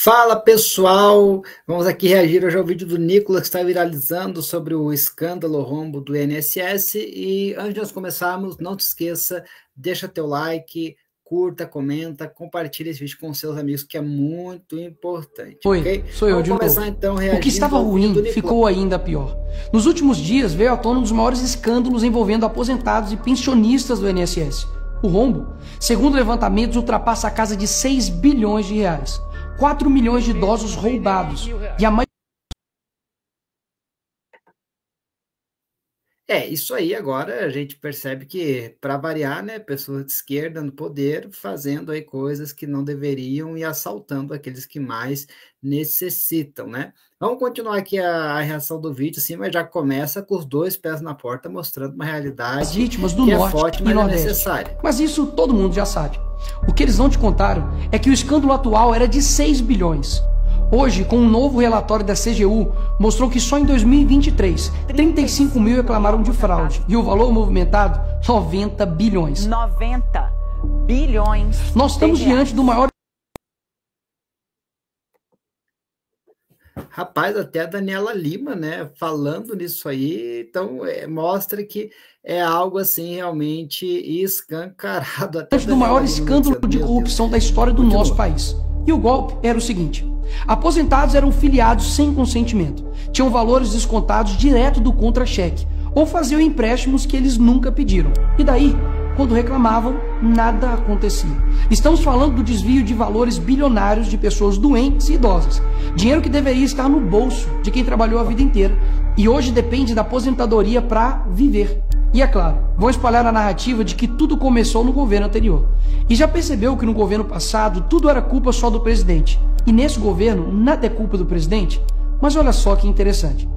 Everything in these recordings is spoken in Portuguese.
Fala pessoal, vamos aqui reagir hoje ao vídeo do Nicolas que está viralizando sobre o escândalo rombo do INSS. E antes de nós começarmos, não te esqueça, deixa teu like, curta, comenta, compartilha esse vídeo com seus amigos, que é muito importante. Oi, okay? sou eu de novo. Então, o que estava ruim ficou ainda pior. Nos últimos dias veio à tona um dos maiores escândalos envolvendo aposentados e pensionistas do INSS. O rombo, segundo levantamentos, ultrapassa a casa de 6 bilhões de reais. 4 milhões de idosos roubados. E a maioria... Isso aí agora a gente percebe que, para variar, né, pessoas de esquerda no poder fazendo aí coisas que não deveriam e assaltando aqueles que mais necessitam, né? Vamos continuar aqui a reação do vídeo, assim, mas já começa com os dois pés na porta, mostrando uma realidade as vítimas do que norte é forte, e mas nordeste. é necessária. Mas isso todo mundo já sabe. O que eles não te contaram é que o escândalo atual era de 6 bilhões. Hoje, com um novo relatório da CGU, mostrou que só em 2023, 35 mil reclamaram de fraude. E o valor movimentado, 90 bilhões. 90 bilhões. Nós estamos diante do maior... Rapaz, até a Daniela Lima, né, falando nisso aí, então mostra que é algo assim realmente escancarado. Até do maior escândalo de corrupção da história do nosso país. E o golpe era o seguinte: aposentados eram filiados sem consentimento, tinham valores descontados direto do contra-cheque, ou faziam empréstimos que eles nunca pediram. E daí, quando reclamavam, nada acontecia. Estamos falando do desvio de valores bilionários de pessoas doentes e idosas. Dinheiro que deveria estar no bolso de quem trabalhou a vida inteira e hoje depende da aposentadoria para viver. E é claro, vão espalhar a narrativa de que tudo começou no governo anterior. E já percebeu que no governo passado tudo era culpa só do presidente. E nesse governo nada é culpa do presidente? Mas olha só que interessante.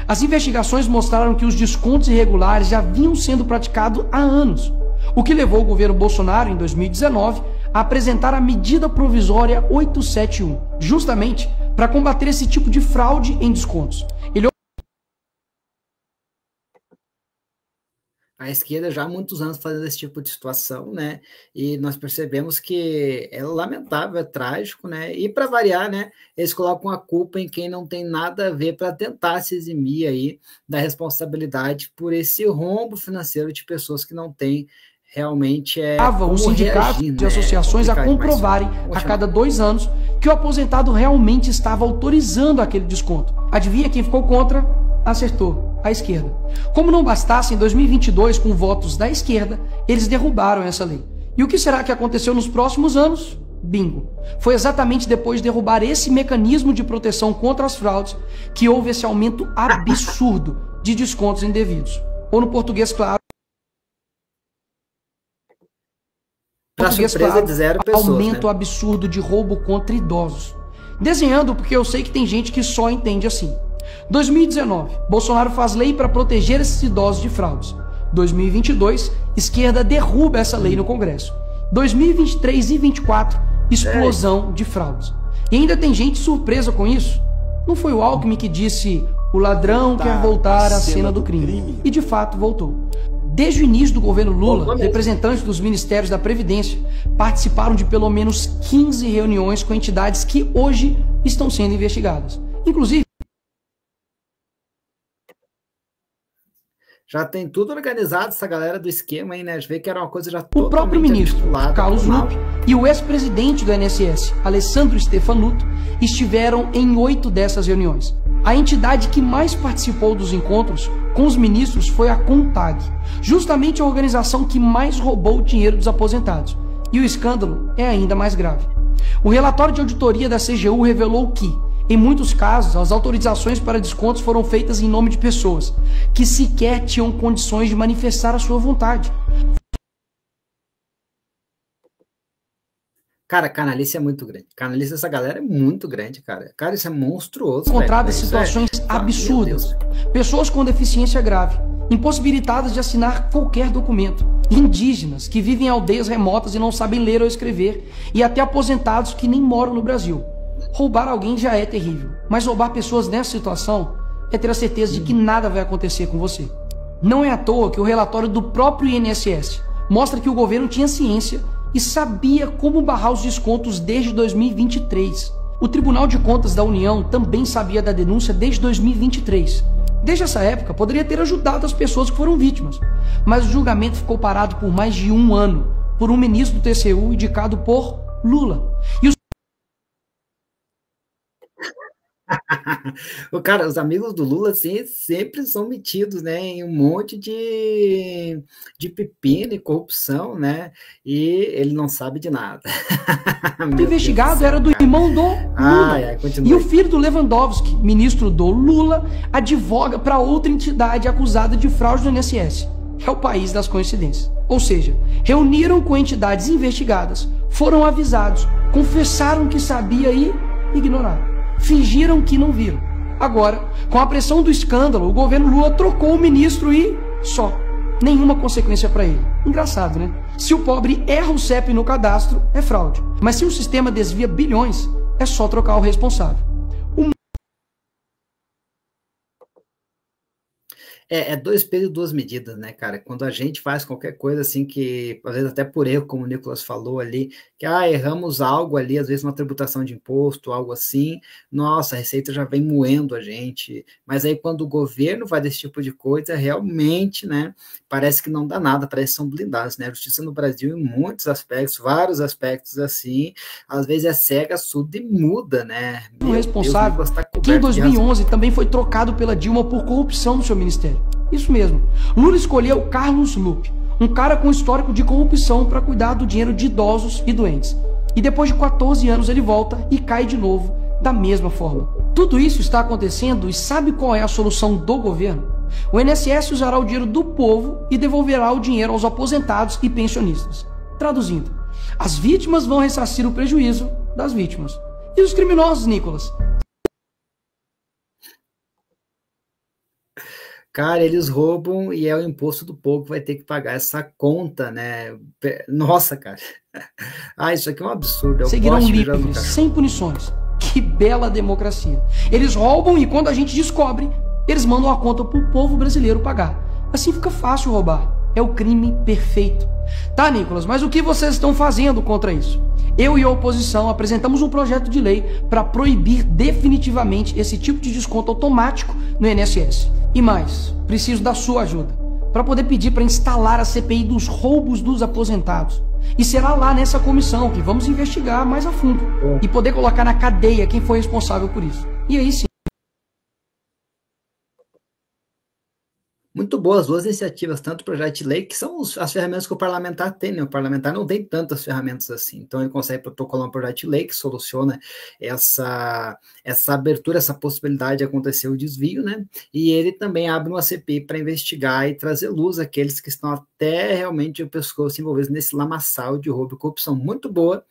As investigações mostraram que os descontos irregulares já vinham sendo praticados há anos. O que levou o governo Bolsonaro, em 2019, a apresentar a medida provisória 871, justamente para combater esse tipo de fraude em descontos. A esquerda já há muitos anos fazendo esse tipo de situação, né? E nós percebemos que é lamentável, é trágico, né? E para variar, né? Eles colocam a culpa em quem não tem nada a ver para tentar se eximir aí da responsabilidade por esse rombo financeiro de pessoas que não têm realmente os sindicatos e associações a comprovarem a cada 2 anos que o aposentado realmente estava autorizando aquele desconto. Adivinha quem ficou contra? Acertou. A esquerda. Como não bastasse, em 2022, com votos da esquerda, eles derrubaram essa lei. E o que será que aconteceu nos próximos anos? Bingo. Foi exatamente depois de derrubar esse mecanismo de proteção contra as fraudes que houve esse aumento absurdo de descontos indevidos. Ou no português claro, de 0 pessoas, aumento né? absurdo de roubo contra idosos. Desenhando, porque eu sei que tem gente que só entende assim. 2019, Bolsonaro faz lei para proteger esses idosos de fraudes. 2022, esquerda derruba essa lei no Congresso. 2023 e 2024, explosão de fraudes. E ainda tem gente surpresa com isso. Não foi o Alckmin que disse: o ladrão quer voltar à cena do crime. E de fato voltou. Desde o início do governo Lula, representantes dos ministérios da Previdência participaram de pelo menos 15 reuniões com entidades que hoje estão sendo investigadas. Inclusive, já tem tudo organizado, essa galera do esquema aí, né? A gente vê que era uma coisa já o próprio ministro, Carlos Lupe, e o ex-presidente do INSS, Alessandro Stefanuto, estiveram em 8 dessas reuniões. A entidade que mais participou dos encontros com os ministros foi a CONTAG, justamente a organização que mais roubou o dinheiro dos aposentados. E o escândalo é ainda mais grave. O relatório de auditoria da CGU revelou que, em muitos casos, as autorizações para descontos foram feitas em nome de pessoas que sequer tinham condições de manifestar a sua vontade. Cara, a canalice é muito grande. Canalice dessa galera é muito grande, cara. Cara, isso é monstruoso. Encontradas situações absurdas. Pessoas com deficiência grave, impossibilitadas de assinar qualquer documento. Indígenas que vivem em aldeias remotas e não sabem ler ou escrever. E até aposentados que nem moram no Brasil. Roubar alguém já é terrível, mas roubar pessoas nessa situação é ter a certeza de que nada vai acontecer com você. Não é à toa que o relatório do próprio INSS mostra que o governo tinha ciência e sabia como barrar os descontos desde 2023. O Tribunal de Contas da União também sabia da denúncia desde 2023. Desde essa época, poderia ter ajudado as pessoas que foram vítimas, mas o julgamento ficou parado por mais de um ano, por um ministro do TCU indicado por Lula. E os O cara, os amigos do Lula assim, sempre são metidos, né, em um monte de pepino e corrupção, né? E ele não sabe de nada. O investigado era do irmão do Lula. E o filho do Lewandowski, ministro do Lula, advoga para outra entidade acusada de fraude no INSS. É o país das coincidências. Ou seja, reuniram com entidades investigadas, foram avisados, confessaram que sabia e ignoraram. Fingiram que não viram. Agora, com a pressão do escândalo, o governo Lula trocou o ministro e só. Nenhuma consequência para ele. Engraçado, né? Se o pobre erra o CEP no cadastro, é fraude. Mas se o sistema desvia bilhões, é só trocar o responsável. É dois pesos e duas medidas, né, cara? Quando a gente faz qualquer coisa assim que, às vezes até por erro, como o Nicolas falou ali, que erramos algo ali, às vezes uma tributação de imposto, algo assim, nossa, a Receita já vem moendo a gente. Mas aí quando o governo vai desse tipo de coisa, realmente, né, parece que não dá nada, parece que são blindados, né? A justiça no Brasil, em muitos aspectos, vários aspectos assim, às vezes é cega, surda e muda, né? O responsável, que em 2011 também foi trocado pela Dilma por corrupção no seu ministério. Isso mesmo. Lula escolheu Carlos Lupe, um cara com histórico de corrupção para cuidar do dinheiro de idosos e doentes. E depois de 14 anos ele volta e cai de novo da mesma forma. Tudo isso está acontecendo e sabe qual é a solução do governo? O INSS usará o dinheiro do povo e devolverá o dinheiro aos aposentados e pensionistas. Traduzindo, as vítimas vão ressarcir o prejuízo das vítimas. E os criminosos, Nicolas? Cara, eles roubam e é o imposto do povo que vai ter que pagar essa conta, né? Nossa, cara. Isso aqui é um absurdo. Seguirão livres, sem punições. Que bela democracia. Eles roubam e quando a gente descobre, eles mandam a conta pro povo brasileiro pagar. Assim fica fácil roubar. É o crime perfeito. Tá, Nicolas, mas o que vocês estão fazendo contra isso? Eu e a oposição apresentamos um projeto de lei para proibir definitivamente esse tipo de desconto automático no INSS. E mais, preciso da sua ajuda para poder pedir para instalar a CPI dos roubos dos aposentados. E será lá nessa comissão que vamos investigar mais a fundo e poder colocar na cadeia quem foi responsável por isso. E aí sim. Muito boas, duas iniciativas, tanto o projeto de lei, que são as ferramentas que o parlamentar tem, né? O parlamentar não tem tantas ferramentas assim, então ele consegue protocolar um projeto de lei que soluciona essa abertura, essa possibilidade de acontecer o desvio, né? E ele também abre uma CPI para investigar e trazer luz àqueles que estão até realmente o pescoço envolvidos nesse lamaçal de roubo e corrupção. Muito boa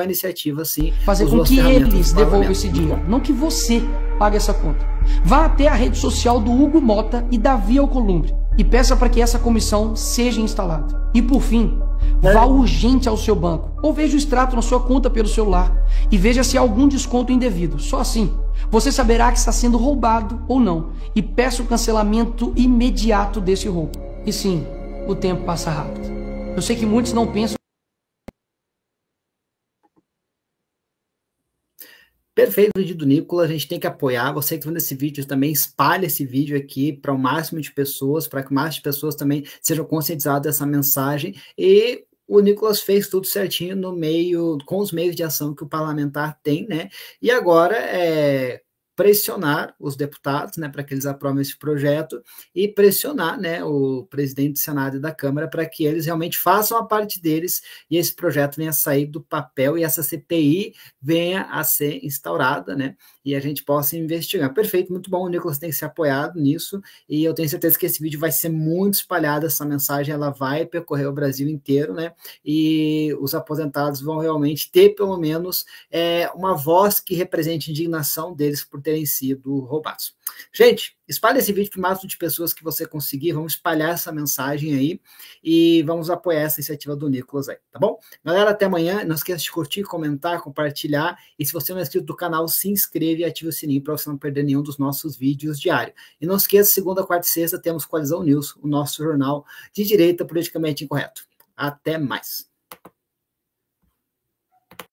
a iniciativa, sim. Fazer com que eles devolvam esse dinheiro, não que você pague essa conta. Vá até a rede social do Hugo Mota e Davi Alcolumbre e peça para que essa comissão seja instalada. E por fim, vá urgente ao seu banco ou veja o extrato na sua conta pelo celular e veja se há algum desconto indevido. Só assim, você saberá que está sendo roubado ou não e peça o cancelamento imediato desse roubo. E sim, o tempo passa rápido. Eu sei que muitos não pensam. Perfeito o vídeo do Nicolas, a gente tem que apoiar. Você que está vendo esse vídeo também, espalhe esse vídeo aqui para o máximo de pessoas, para que o máximo de pessoas também sejam conscientizadas dessa mensagem. E o Nicolas fez tudo certinho no meio, com os meios de ação que o parlamentar tem, né? E agora pressionar os deputados, né, para que eles aprovem esse projeto e pressionar, né, o presidente do Senado e da Câmara para que eles realmente façam a parte deles e esse projeto venha a sair do papel e essa CPI venha a ser instaurada, né, e a gente possa investigar. Perfeito, muito bom, o Nicolas tem que ser apoiado nisso e eu tenho certeza que esse vídeo vai ser muito espalhado, essa mensagem ela vai percorrer o Brasil inteiro, né, e os aposentados vão realmente ter pelo menos uma voz que represente a indignação deles por terem sido roubados. Gente, espalhe esse vídeo para o máximo de pessoas que você conseguir, vamos espalhar essa mensagem aí e vamos apoiar essa iniciativa do Nicolas aí, tá bom? Galera, até amanhã, não esqueça de curtir, comentar, compartilhar e se você não é inscrito do canal, se inscreva e ative o sininho para você não perder nenhum dos nossos vídeos diários. E não esqueça, segunda, quarta e sexta temos Coalizão News, o nosso jornal de direita politicamente incorreto. Até mais!